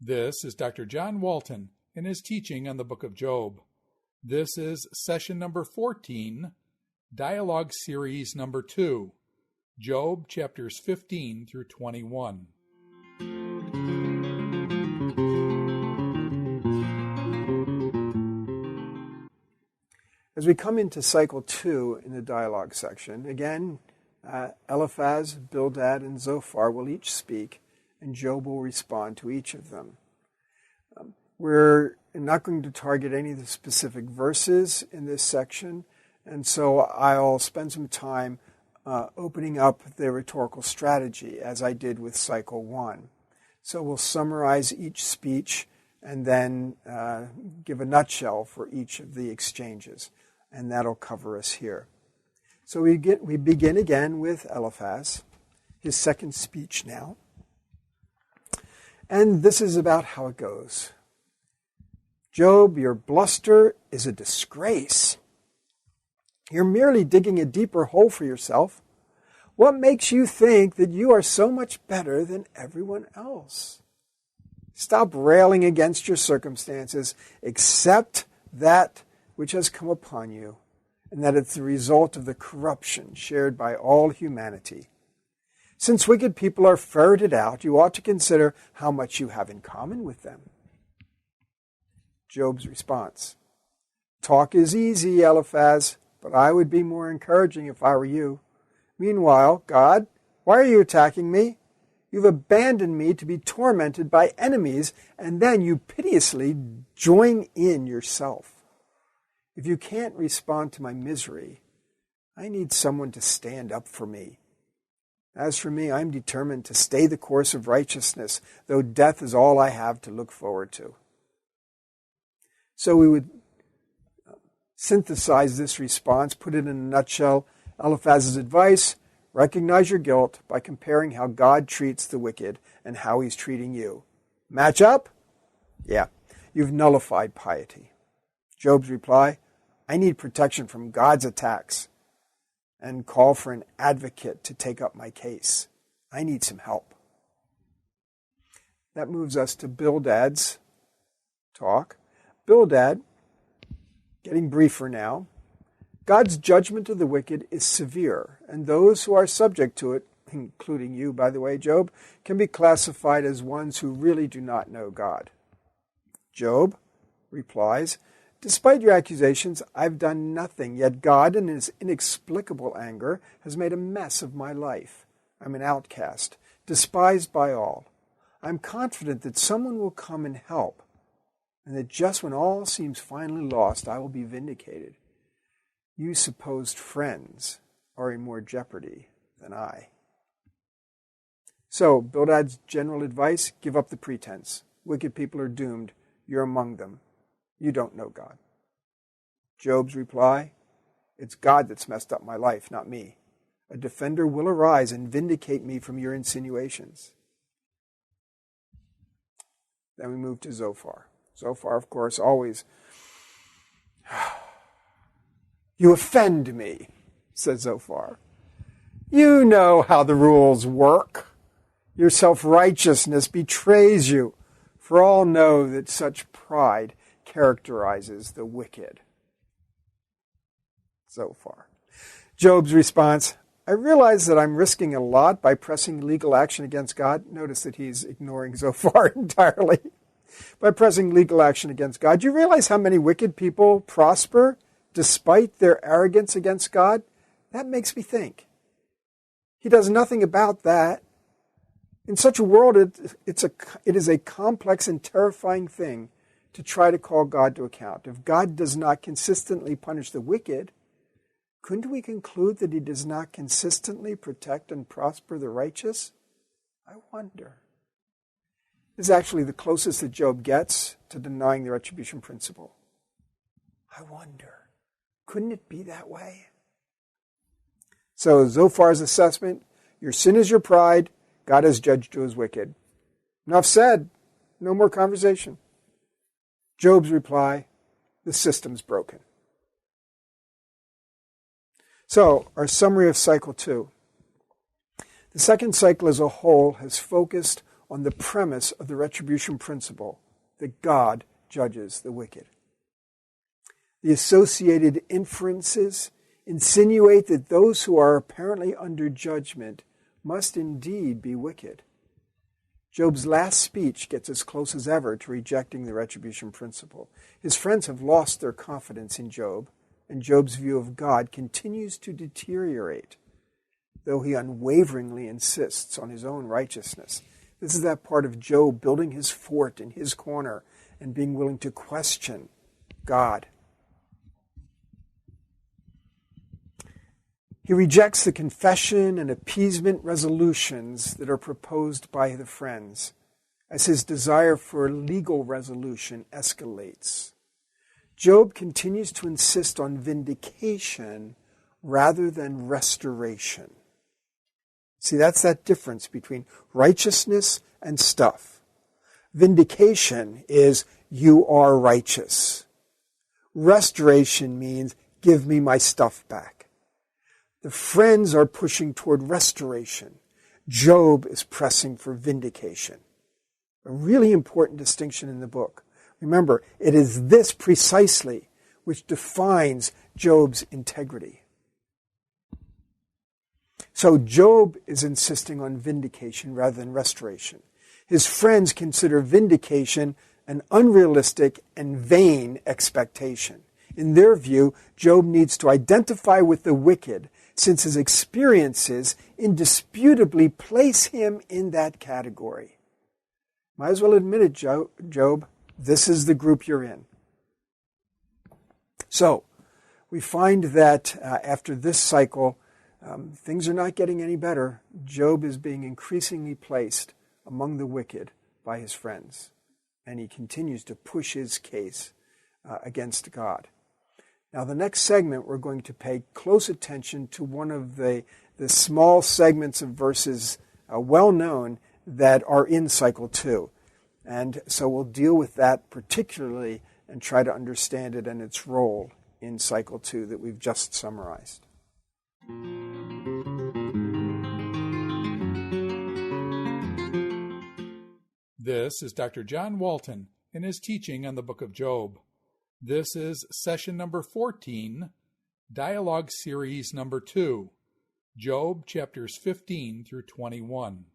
This is Dr. John Walton in his teaching on the book of Job. This is session number 14, Dialog series number 2, Job chapters 15 through 21. As we come into cycle 2 in the dialogue section, again, Eliphaz, Bildad, and Zophar will each speak, and Job will respond to each of them. We're not going to target any of the specific verses in this section, and so I'll spend some time opening up the rhetorical strategy, as I did with cycle 1. So we'll summarize each speech and then give a nutshell for each of the exchanges, and that'll cover us here. So we begin again with Eliphaz, his second speech now. And this is about how it goes. Job, your bluster is a disgrace. You're merely digging a deeper hole for yourself. What makes you think that you are so much better than everyone else? Stop railing against your circumstances. Accept that which has come upon you, and that it's the result of the corruption shared by all humanity. Since wicked people are ferreted out, you ought to consider how much you have in common with them. Job's response. Talk is easy, Eliphaz, but I would be more encouraging if I were you. Meanwhile, God, why are you attacking me? You've abandoned me to be tormented by enemies, and then you piteously join in yourself. If you can't respond to my misery, I need someone to stand up for me. As for me, I'm determined to stay the course of righteousness, though death is all I have to look forward to. So we would synthesize this response, put it in a nutshell. Eliphaz's advice: recognize your guilt by comparing how God treats the wicked and how he's treating you. Match up? Yeah, you've nullified piety. Job's reply: I need protection from God's attacks, and call for an advocate to take up my case. I need some help. That moves us to Bildad's talk. Bildad, getting briefer now, God's judgment of the wicked is severe, and those who are subject to it, including you, by the way, Job, can be classified as ones who really do not know God. Job replies, despite your accusations, I've done nothing, yet God, in his inexplicable anger, has made a mess of my life. I'm an outcast, despised by all. I'm confident that someone will come and help, and that just when all seems finally lost, I will be vindicated. You supposed friends are in more jeopardy than I. So, Bildad's general advice: give up the pretense. Wicked people are doomed. You're among them. You don't know God. Job's reply: it's God that's messed up my life, not me. A defender will arise and vindicate me from your insinuations. Then we move to Zophar. Zophar, of course, always, you offend me, says Zophar. You know how the rules work. Your self-righteousness betrays you, for all know that such pride characterizes the wicked. Zophar. Job's response: I realize that I'm risking a lot by pressing legal action against God. Notice that he's ignoring Zophar entirely. By pressing legal action against God. Do you realize how many wicked people prosper despite their arrogance against God? That makes me think. He does nothing about that. In such a world, it is a complex and terrifying thing to try to call God to account. If God does not consistently punish the wicked, couldn't we conclude that he does not consistently protect and prosper the righteous? I wonder. This is actually the closest that Job gets to denying the retribution principle. I wonder, couldn't it be that way? So Zophar's assessment: your sin is your pride. God has judged you as wicked. Enough said. No more conversation. Job's reply: the system's broken. So, our summary of cycle 2. The second cycle as a whole has focused on the premise of the retribution principle that God judges the wicked. The associated inferences insinuate that those who are apparently under judgment must indeed be wicked. Job's last speech gets as close as ever to rejecting the retribution principle. His friends have lost their confidence in Job, and Job's view of God continues to deteriorate, though he unwaveringly insists on his own righteousness. This is that part of Job building his fort in his corner and being willing to question God. He rejects the confession and appeasement resolutions that are proposed by the friends, as his desire for legal resolution escalates. Job continues to insist on vindication rather than restoration. See, that's that difference between righteousness and stuff. Vindication is, you are righteous. Restoration means, give me my stuff back. The friends are pushing toward restoration. Job is pressing for vindication. A really important distinction in the book. Remember, it is this precisely which defines Job's integrity. So Job is insisting on vindication rather than restoration. His friends consider vindication an unrealistic and vain expectation. In their view, Job needs to identify with the wicked, since his experiences indisputably place him in that category. Might as well admit it, Job. This is the group you're in. So, we find that after this cycle, things are not getting any better. Job is being increasingly placed among the wicked by his friends, and he continues to push his case against God. Now, the next segment, we're going to pay close attention to one of the small segments of verses well known that are in Cycle 2. And so we'll deal with that particularly and try to understand it and its role in Cycle 2 that we've just summarized. This is Dr. John Walton in his teaching on the book of Job. This is session number 14, Dialog series number 2, Job chapters 15 through 21.